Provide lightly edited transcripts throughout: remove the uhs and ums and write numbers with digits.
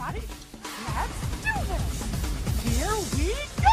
everybody, let's do this. Here we go!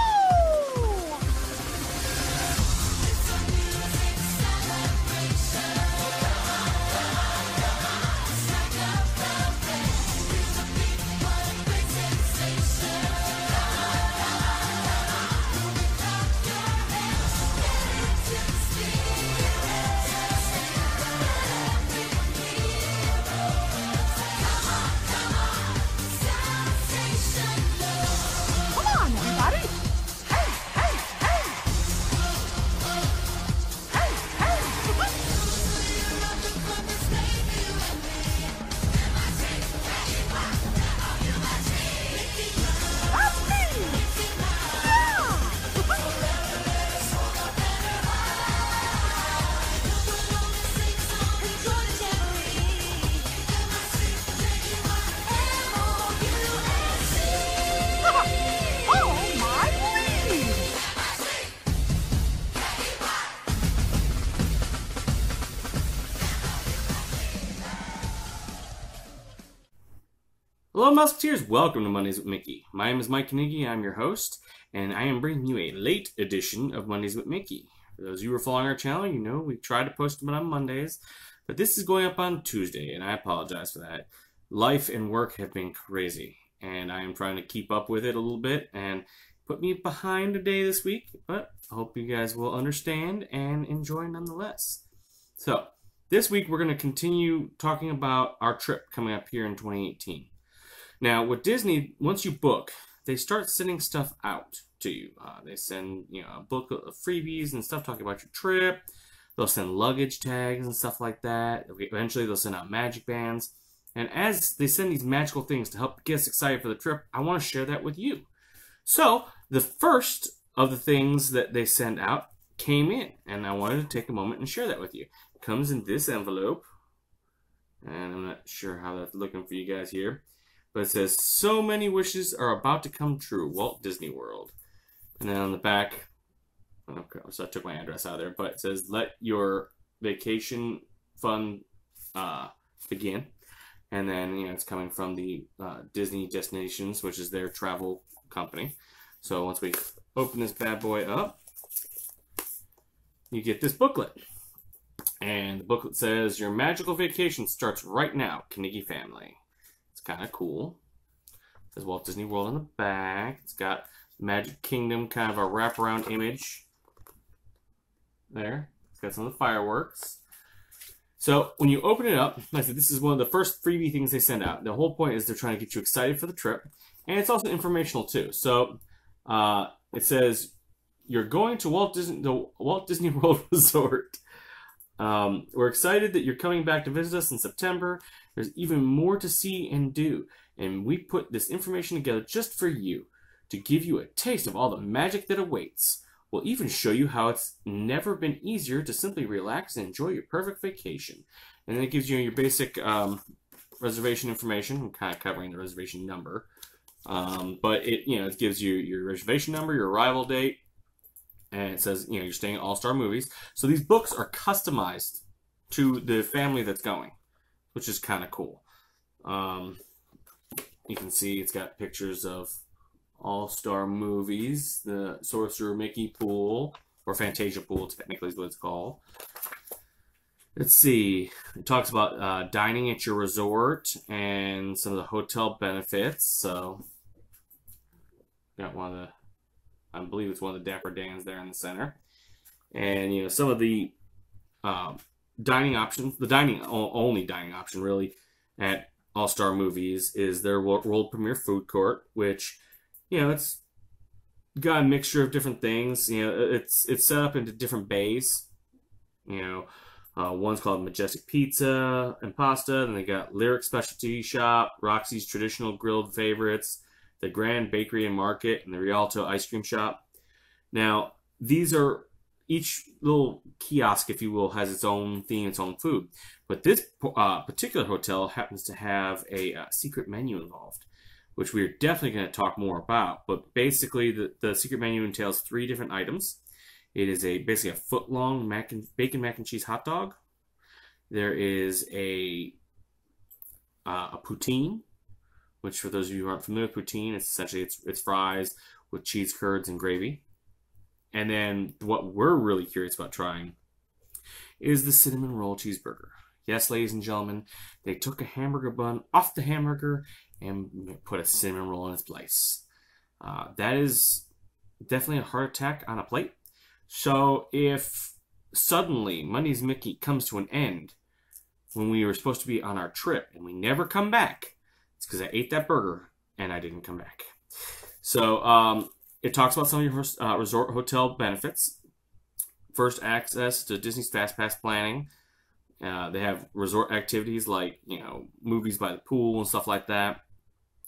Hello Musketeers, welcome to Mondays with Mickey. My name is Mike Knigge, I'm your host, and I am bringing you a late edition of Mondays with Mickey. For those of you who are following our channel, you know we try to post them on Mondays, but this is going up on Tuesday, and I apologize for that. Life and work have been crazy, and I am trying to keep up with it a little bit, and put me behind a day this week, but I hope you guys will understand and enjoy nonetheless. So, this week we're going to continue talking about our trip coming up here in 2018. Now, with Disney, once you book, they start sending stuff out to you. They send, a book of freebies and stuff talking about your trip. They'll send luggage tags and stuff like that. Eventually, they'll send out magic bands. And as they send these magical things to help get us excited for the trip, I want to share that with you. So, the first of the things that they send out came in, and I wanted to take a moment and share that with you. It comes in this envelope, and I'm not sure how that's looking for you guys here. But it says, so many wishes are about to come true, Walt Disney World. And then on the back, okay, so I took my address out of there, but it says, let your vacation fun begin. And then, it's coming from the Disney Destinations, which is their travel company. So once we open this bad boy up, you get this booklet. And the booklet says, your magical vacation starts right now, Knigge family. Kind of cool. It says Walt Disney World on the back. It's got Magic Kingdom, kind of a wraparound image there. It's got some of the fireworks. So when you open it up, like I said, this is one of the first freebie things they send out. The whole point is they're trying to get you excited for the trip, and it's also informational too. So it says you're going to the Walt Disney World Resort. We're excited that you're coming back to visit us in September. There's even more to see and do, and we put this information together just for you to give you a taste of all the magic that awaits. We'll even show you how it's never been easier to simply relax and enjoy your perfect vacation. And then it gives you your basic reservation information. I'm kind of covering the reservation number, but it gives you your reservation number, your arrival date. And it says, you're staying at All-Star Movies. So these books are customized to the family that's going, which is kind of cool. You can see it's got pictures of All-Star Movies, the Sorcerer Mickey pool, or Fantasia pool, technically is what it's called. Let's see. It talks about dining at your resort and some of the hotel benefits. So, got one of the... I believe it's one of the Dapper Dans there in the center. And, some of the dining options, the only dining option really at All-Star Movies is their world premiere food court, which, it's got a mixture of different things. It's set up into different bays. One's called Majestic Pizza and Pasta. Then they got Lyric Specialty Shop, Roxy's Traditional Grilled Favorites, the Grand Bakery and Market, and the Rialto Ice Cream Shop. Now, these are, each little kiosk, if you will, has its own theme, its own food. But this particular hotel happens to have a secret menu involved, which we're definitely going to talk more about. But basically, the secret menu entails 3 different items. It is basically a foot-long bacon mac and cheese hot dog. There is a poutine, which for those of you who aren't familiar with poutine, it's essentially it's fries with cheese curds and gravy. And then what we're really curious about trying is the cinnamon roll cheeseburger. Yes, ladies and gentlemen, they took a hamburger bun off the hamburger and put a cinnamon roll in its place. That is definitely a heart attack on a plate. So if suddenly Money's Mickey comes to an end when we were supposed to be on our trip and we never come back, it's because I ate that burger and I didn't come back. So it talks about some of your resort hotel benefits. First, access to Disney's Fast Pass planning. They have resort activities like, movies by the pool and stuff like that.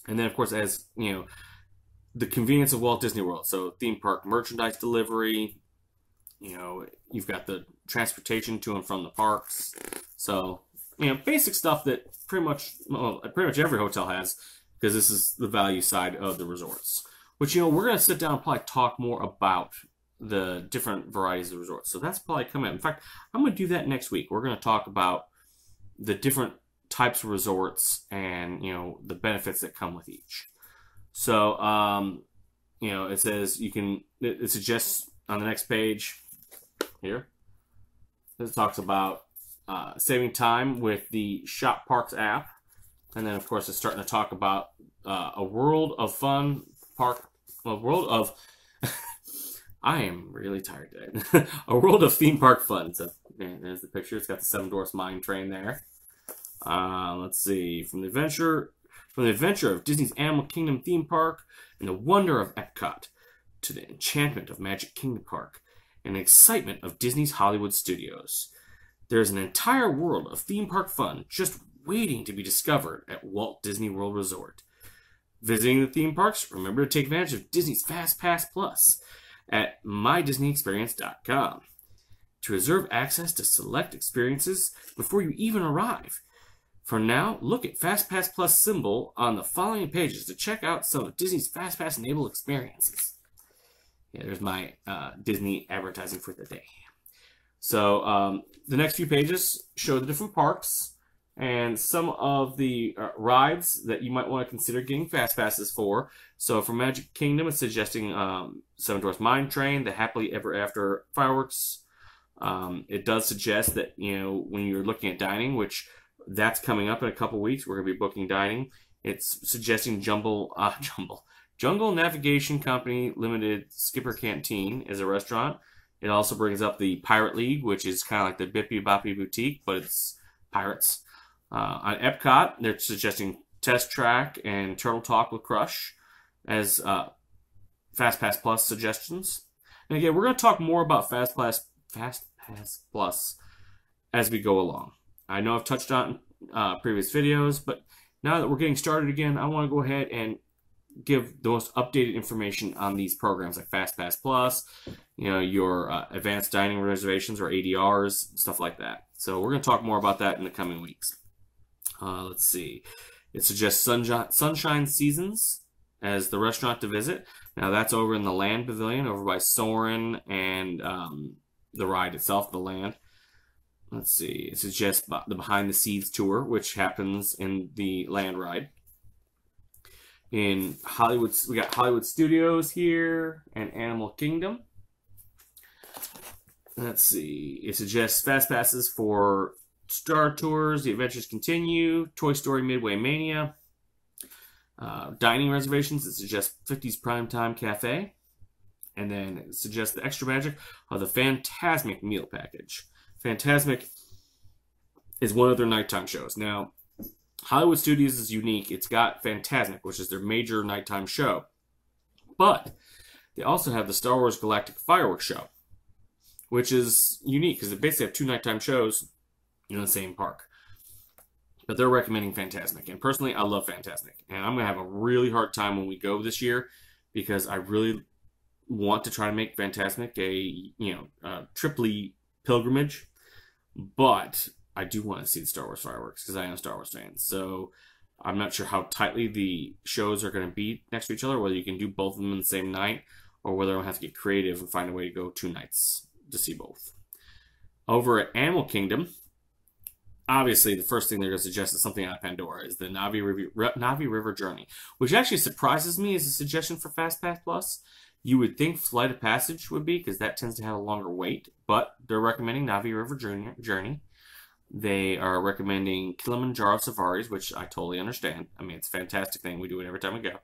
And then, of course, as, the convenience of Walt Disney World. So theme park merchandise delivery. You've got the transportation to and from the parks. So, basic stuff that pretty much every hotel has, because this is the value side of the resorts. Which, we're going to sit down and probably talk more about the different varieties of resorts. So that's probably coming up. In fact, I'm going to do that next week. We're going to talk about the different types of resorts and, the benefits that come with each. So, it says it suggests on the next page here, it talks about saving time with the Shop Parks app. And then, of course, it's starting to talk about a world of fun I am really tired today. A world of theme park fun. So there's the picture. It's got the Seven Dwarfs Mine Train there. Let's see. From the adventure of Disney's Animal Kingdom theme park and the wonder of Epcot to the enchantment of Magic Kingdom Park and the excitement of Disney's Hollywood Studios. There's an entire world of theme park fun just waiting to be discovered at Walt Disney World Resort. Visiting the theme parks, remember to take advantage of Disney's Fast Pass Plus at mydisneyexperience.com to reserve access to select experiences before you even arrive. For now, look at Fast Pass Plus symbol on the following pages to check out some of Disney's Fast Pass enabled experiences. Yeah, there's my Disney advertising for the day. So the next few pages show the different parks and some of the rides that you might want to consider getting Fast Passes for. So for Magic Kingdom, it's suggesting Seven Dwarfs Mine Train, the Happily Ever After fireworks. It does suggest that, when you're looking at dining, which that's coming up in a couple weeks, we're going to be booking dining. It's suggesting Jungle Navigation Company Limited Skipper Canteen as a restaurant. It also brings up the Pirate League, which is kind of like the Bippy Boppy Boutique, but it's pirates. On Epcot, they're suggesting Test Track and Turtle Talk with Crush as Fast Pass Plus suggestions. And again, we're going to talk more about Fast Pass Plus as we go along. I know I've touched on previous videos, but now that we're getting started again, I want to go ahead and give the most updated information on these programs like Fast Pass Plus, your advanced dining reservations or ADRs, stuff like that. So we're going to talk more about that in the coming weeks. Let's see. It suggests Sunshine Seasons as the restaurant to visit. Now that's over in the Land Pavilion over by Soarin' and the ride itself, the Land. Let's see. It suggests the Behind the Scenes tour, which happens in the Land ride. In Hollywood, we got Hollywood Studios here and Animal Kingdom. Let's see. It suggests Fast Passes for Star Tours, The Adventures Continue, Toy Story Midway Mania. Dining reservations, it suggests 50s Primetime Cafe. And then it suggests the extra magic of the Fantasmic meal package. Fantasmic is one of their nighttime shows. Now, Hollywood Studios is unique. It's got Fantasmic, which is their major nighttime show. But they also have the Star Wars Galactic Fireworks Show, which is unique because they basically have two nighttime shows in the same park. But they're recommending Fantasmic. And personally, I love Fantasmic. And I'm going to have a really hard time when we go this year because I really want to try to make Fantasmic a triply pilgrimage. But I do want to see the Star Wars fireworks because I am a Star Wars fan. So I'm not sure how tightly the shows are going to be next to each other, whether you can do both of them in the same night or whether I'll have to get creative and find a way to go 2 nights to see both. Over at Animal Kingdom, obviously the first thing they're going to suggest is something out of Pandora, is the Navi River Journey, which actually surprises me as a suggestion for FastPass Plus. You would think Flight of Passage would be, because that tends to have a longer wait, but they're recommending Navi River Journey. They are recommending Kilimanjaro Safaris, which I totally understand. I mean, it's a fantastic thing. We do it every time we go.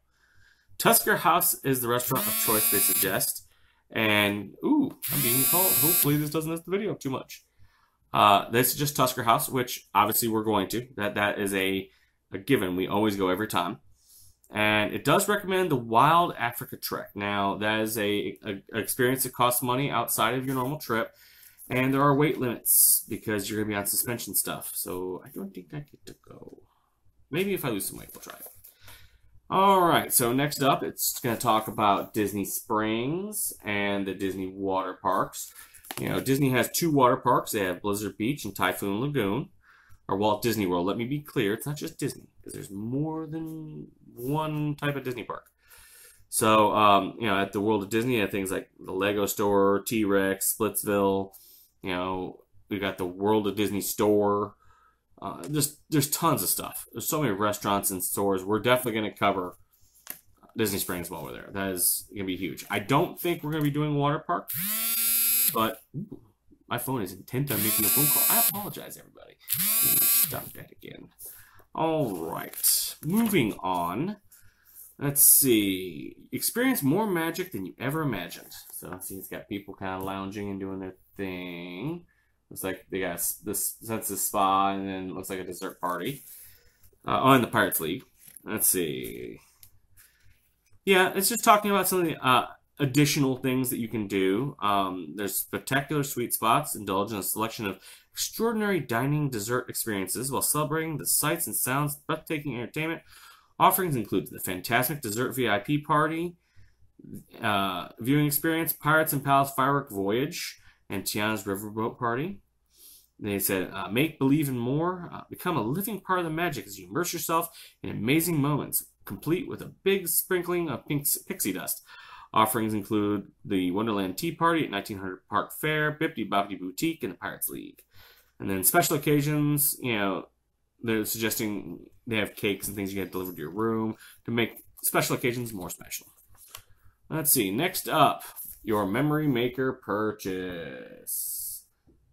Tusker House is the restaurant of choice they suggest. And, ooh, I'm being called. Hopefully this doesn't miss the video too much. They suggest Tusker House, which obviously we're going to. That is a given. We always go every time. And it does recommend the Wild Africa Trek. Now, that is an experience that costs money outside of your normal trip. And there are weight limits because you're going to be on suspension stuff. So I don't think I get to go. Maybe if I lose some weight, we'll try it. Alright, so next up, it's going to talk about Disney Springs and the Disney water parks. You know, Disney has 2 water parks. They have Blizzard Beach and Typhoon Lagoon. Or Walt Disney World. Let me be clear, it's not just Disney. Because there's more than one type of Disney park. So, you know, at the World of Disney, you have things like the Lego Store, T-Rex, Splitsville. You know, we got the World of Disney store. There's tons of stuff. There's so many restaurants and stores. We're definitely going to cover Disney Springs while we're there. That is going to be huge. I don't think we're going to be doing water park, but ooh, my phone is intent on making a phone call. I apologize, everybody. Let me start that again. All right, moving on. Let's see. Experience more magic than you ever imagined. So, see, it's got people kind of lounging and doing their thing. Looks like they got this Census Spa, and then looks like a dessert party. And the Pirates League. Let's see. Yeah, it's just talking about some of the additional things that you can do. There's spectacular sweet spots. Indulge in a selection of extraordinary dining dessert experiences while celebrating the sights and sounds of breathtaking entertainment. Offerings include the Fantastic Dessert VIP Party, viewing experience, Pirates and Palace Firework Voyage, and Tiana's Riverboat Party. They said, make believe in more. Become a living part of the magic as you immerse yourself in amazing moments, complete with a big sprinkling of pixie dust. Offerings include the Wonderland Tea Party at 1900 Park Fair, Bippity Boppity Boutique, and the Pirates League. And then special occasions, you know, they're suggesting they have cakes and things you get delivered to your room to make special occasions more special. Let's see. Next up, your Memory Maker purchase.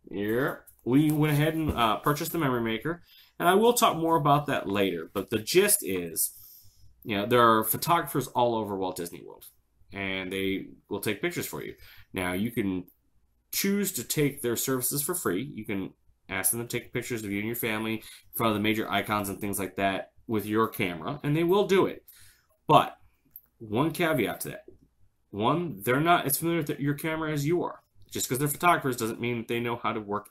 Here, we went ahead and purchased the Memory Maker, and I will talk more about that later. But the gist is, you know, there are photographers all over Walt Disney World, and they will take pictures for you. Now, you can choose to take their services for free. You can ask them to take pictures of you and your family in front of the major icons and things like that with your camera, and they will do it. But one caveat to that. One, they're not as familiar with your camera as you are. Just because they're photographers doesn't mean that they know how to work.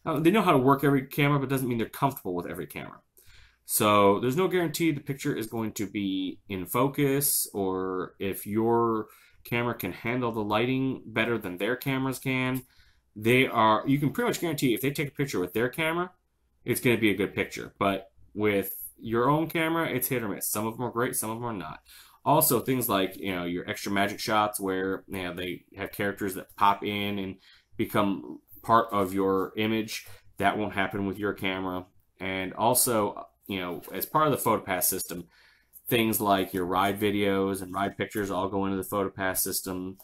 They know how to work every camera, but doesn't mean they're comfortable with every camera. So there's no guarantee the picture is going to be in focus, or if your camera can handle the lighting better than their cameras can. You can pretty much guarantee if they take a picture with their camera, it's going to be a good picture. But with your own camera, it's hit or miss. Some of them are great, some of them are not. Also, things like, you know, your extra magic shots where, you know, they have characters that pop in and become part of your image. That won't happen with your camera. And also, you know, as part of the PhotoPass system, things like your ride videos and ride pictures all go into the PhotoPass system.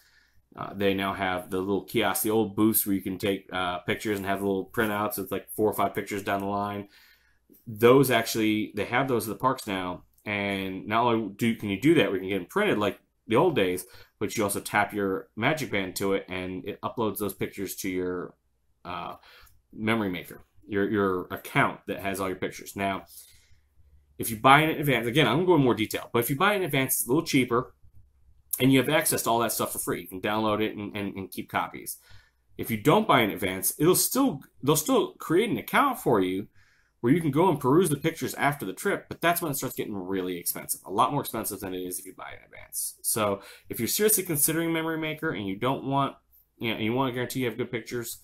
They now have the little kiosk, the old booths where you can take pictures and have little printouts with like 4 or 5 pictures down the line. Those actually, they have those at the parks now. And not only can you do that, we can get them printed like the old days, but you also tap your Magic Band to it, and it uploads those pictures to your Memory Maker, your account that has all your pictures. Now, if you buy in advance, again, I'm going to go in more detail, but if you buy in advance, it's a little cheaper, and you have access to all that stuff for free. You can download it and keep copies. If you don't buy in advance, they'll still create an account for you where you can go and peruse the pictures after the trip, but that's when it starts getting really expensive. A lot more expensive than it is if you buy in advance. So if you're seriously considering Memory Maker and you don't want, you know, you want to guarantee you have good pictures,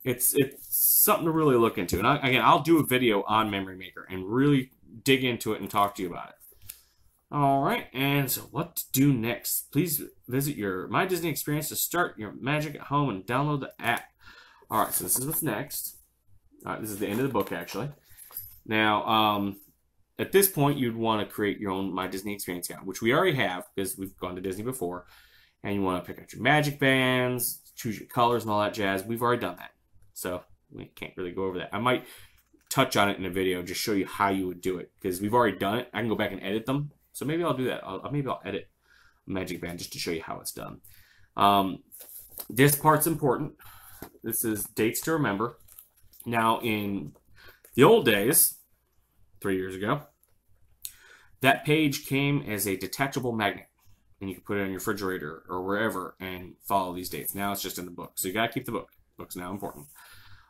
it's something to really look into. And I'll do a video on Memory Maker and really dig into it and talk to you about it. All right, and so what to do next? Please visit your My Disney experience to start your magic at home and download the app. All right, so this is what's next. This is the end of the book, actually. Now, at this point, you'd want to create your own My Disney Experience account, which we already have because we've gone to Disney before. And you want to pick out your magic bands, choose your colors and all that jazz. We've already done that. So we can't really go over that. I might touch on it in a video, just show you how you would do it because we've already done it. I can go back and edit them. So maybe I'll do that. Maybe I'll edit magic band just to show you how it's done. This part's important. This is dates to remember. Now, in the old days, 3 years ago, that page came as a detachable magnet. And you can put it on your refrigerator or wherever and follow these dates. Now it's just in the book. So you got to keep the book. The book's now important.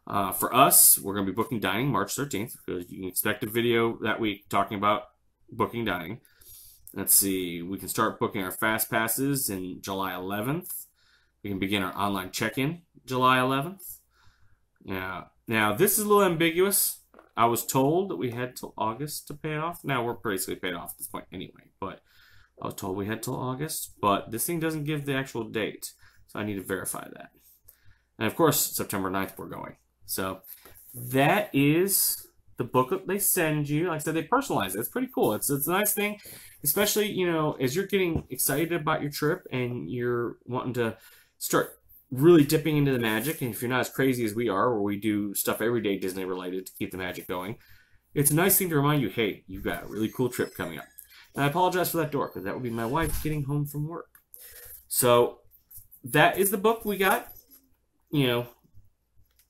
For us, we're going to be booking dining March 13th. Because you can expect a video that week talking about booking dining. Let's see. We can start booking our fast passes in July 11th. We can begin our online check-in July 11th. Yeah. Now, this is a little ambiguous. I was told that we had till August to pay it off. Now, we're basically paid off at this point anyway. But I was told we had till August. But this thing doesn't give the actual date. So I need to verify that. And, of course, September 9th we're going. So that is the booklet they send you. Like I said, they personalize it. It's pretty cool. It's a nice thing. Especially, you know, as you're getting excited about your trip and you're wanting to start really dipping into the magic, and if you're not as crazy as we are, where we do stuff every day Disney related to keep the magic going, it's a nice thing to remind you, hey, you've got a really cool trip coming up. And I apologize for that door, because that would be my wife getting home from work. So that is the book we got, you know,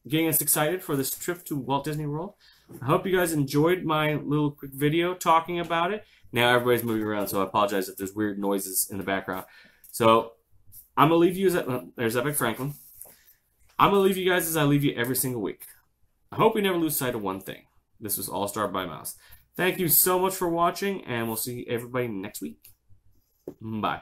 getting us excited for this trip to Walt Disney World. I hope you guys enjoyed my little quick video talking about it. Now everybody's moving around, so I apologize if there's weird noises in the background. So I'm going to leave you as... there's Epic Franklin. I'm going to leave you guys as I leave you every single week. I hope you never lose sight of one thing. This was All Star by Mouse. Thank you so much for watching, and we'll see everybody next week. Bye.